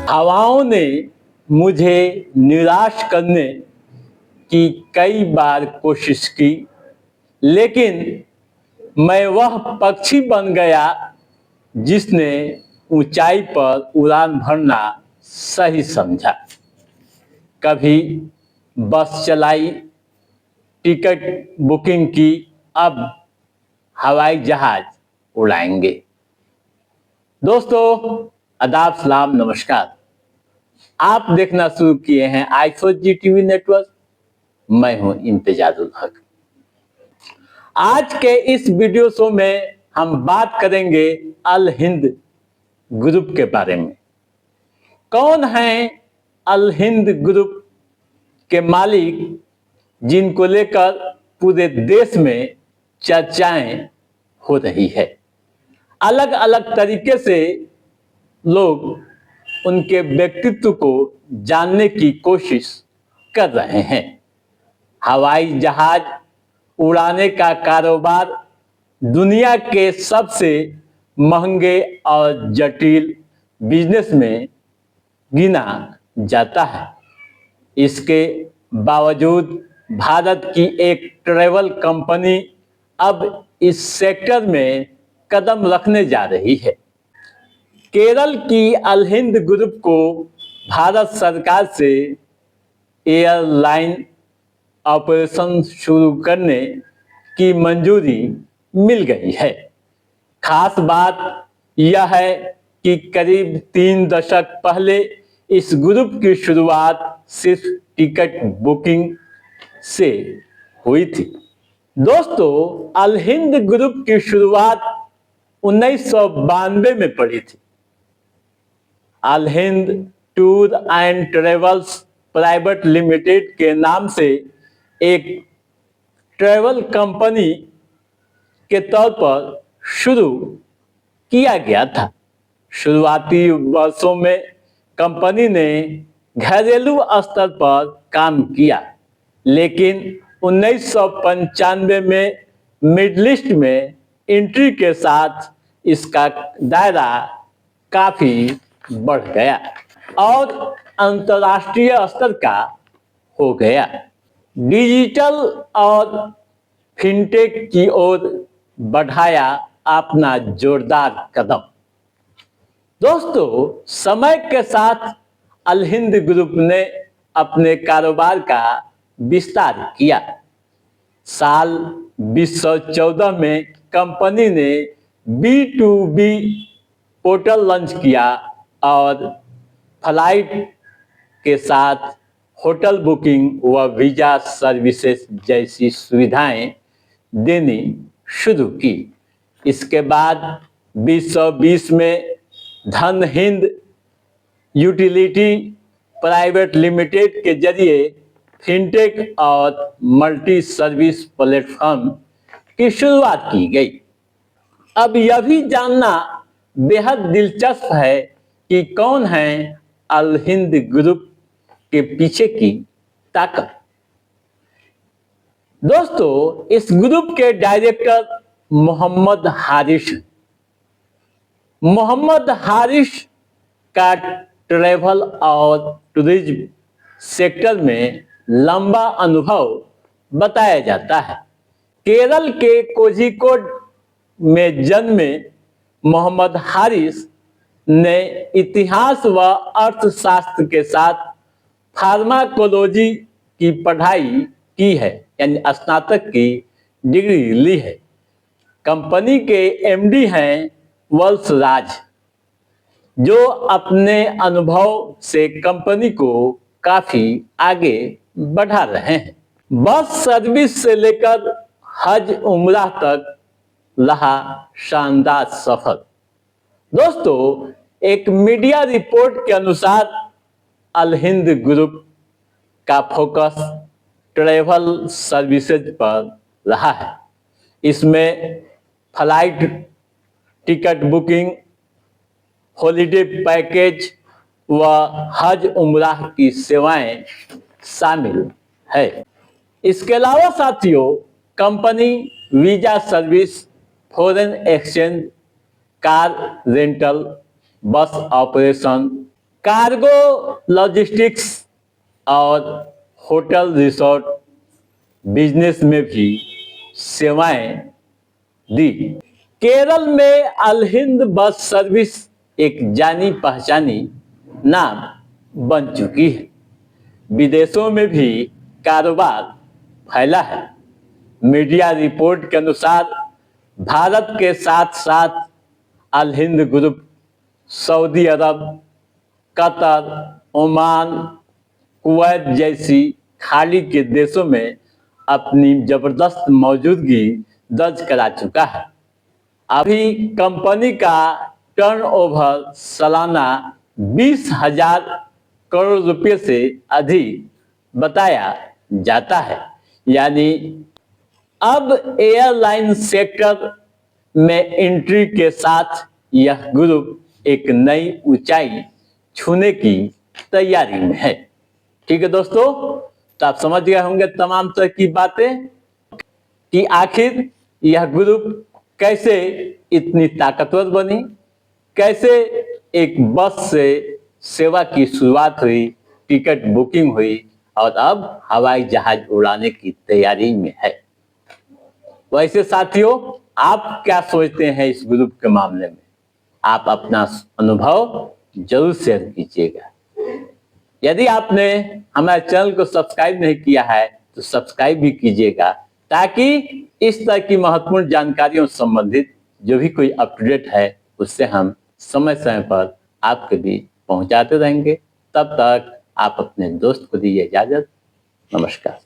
हवाओं ने मुझे निराश करने की कई बार कोशिश की, लेकिन मैं वह पक्षी बन गया जिसने ऊंचाई पर उड़ान भरना सही समझा। कभी बस चलाई, टिकट बुकिंग की, अब हवाई जहाज उड़ाएंगे। दोस्तों, आदाब, सलाम, नमस्कार। आप देखना शुरू किए हैं आई4जी टीवी नेटवर्क। मैं हूं इम्तियाजुल हक। आज के इस वीडियो शो में हम बात करेंगे अल हिंद ग्रुप के बारे में। कौन है अल हिंद ग्रुप के मालिक, जिनको लेकर पूरे देश में चर्चाएं हो रही है। अलग अलग तरीके से लोग उनके व्यक्तित्व को जानने की कोशिश कर रहे हैं। हवाई जहाज उड़ाने का कारोबार दुनिया के सबसे महंगे और जटिल बिजनेस में गिना जाता है। इसके बावजूद भारत की एक ट्रैवल कंपनी अब इस सेक्टर में कदम रखने जा रही है। केरल की अल हिंद ग्रुप को भारत सरकार से एयरलाइन ऑपरेशन शुरू करने की मंजूरी मिल गई है। खास बात यह है कि करीब 3 दशक पहले इस ग्रुप की शुरुआत सिर्फ टिकट बुकिंग से हुई थी। दोस्तों, अल हिंद ग्रुप की शुरुआत 1992 में पड़ी थी। Al Hind tour and travels private limited के नाम से एक ट्रैवल कंपनी के तौर पर शुरू किया गया था। शुरुआती वर्षों में कंपनी ने घरेलू स्तर पर काम किया, लेकिन 1995 में मिडिल ईस्ट में एंट्री के साथ इसका दायरा काफी बढ़ गया और अंतर्राष्ट्रीय स्तर का हो गया। डिजिटल और फिनटेक की ओर बढ़ाया अपना जोरदार कदम। दोस्तों, समय के साथ अल हिंद ग्रुप ने अपने कारोबार का विस्तार किया। साल 2014 में कंपनी ने B2B पोर्टल लॉन्च किया और फ्लाइट के साथ होटल बुकिंग व वीजा सर्विसेज जैसी सुविधाएं देनी शुरू की। इसके बाद 2020 में धन हिंद यूटिलिटी प्राइवेट लिमिटेड के जरिए फिनटेक और मल्टी सर्विस प्लेटफॉर्म की शुरुआत की गई। अब यह भी जानना बेहद दिलचस्प है कि कौन है अल हिंद ग्रुप के पीछे की ताकत। दोस्तों, इस ग्रुप के डायरेक्टर मोहम्मद हारिस। मोहम्मद हारिस का ट्रैवल और टूरिज्म सेक्टर में लंबा अनुभव बताया जाता है। केरल के कोझिकोड में जन्मे मोहम्मद हारिस ने इतिहास व अर्थशास्त्र के साथ फार्माकोलॉजी की पढ़ाई की है, यानी स्नातक की डिग्री ली है। कंपनी के एमडी हैं वत्स राज, जो अपने अनुभव से कंपनी को काफी आगे बढ़ा रहे हैं। बस सर्विस से लेकर हज उम्रा तक रहा शानदार सफर। दोस्तों, एक मीडिया रिपोर्ट के अनुसार अल हिंद ग्रुप का फोकस ट्रैवल सर्विसेज पर रहा है। इसमें flight ticket booking, holiday package व हज उम्रा की सेवाएं शामिल है। इसके अलावा साथियों, company visa service, foreign exchange, car rental, बस ऑपरेशन, कार्गो, लॉजिस्टिक्स और होटल रिसोर्ट बिजनेस में भी सेवाएं दी। केरल में अल हिंद बस सर्विस एक जानी पहचानी नाम बन चुकी है। विदेशों में भी कारोबार फैला है। मीडिया रिपोर्ट के अनुसार भारत के साथ साथ अल हिंद ग्रुप सऊदी अरब, कतर, ओमान, कुवैत जैसी खाड़ी के देशों में अपनी जबरदस्त मौजूदगी दर्ज करा चुका है। अभी कंपनी का टर्नओवर सालाना 20,000 करोड़ रुपए से अधिक बताया जाता है। यानी अब एयरलाइन सेक्टर में एंट्री के साथ यह ग्रुप एक नई ऊंचाई छूने की तैयारी में है। ठीक है दोस्तों, तो आप समझ गए होंगे तमाम तरह की बातें कि आखिर यह ग्रुप कैसे इतनी ताकतवर बनी, कैसे एक बस से सेवा की शुरुआत हुई, टिकट बुकिंग हुई और अब हवाई जहाज उड़ाने की तैयारी में है। वैसे साथियों, आप क्या सोचते हैं इस ग्रुप के मामले में? आप अपना अनुभव जरूर शेयर कीजिएगा। यदि आपने हमारे चैनल को सब्सक्राइब नहीं किया है तो सब्सक्राइब भी कीजिएगा, ताकि इस तरह की महत्वपूर्ण जानकारियों से संबंधित जो भी कोई अपडेट है उससे हम समय समय पर आपके बीच पहुंचाते रहेंगे। तब तक आप अपने दोस्त को दीजिए इजाजत। नमस्कार।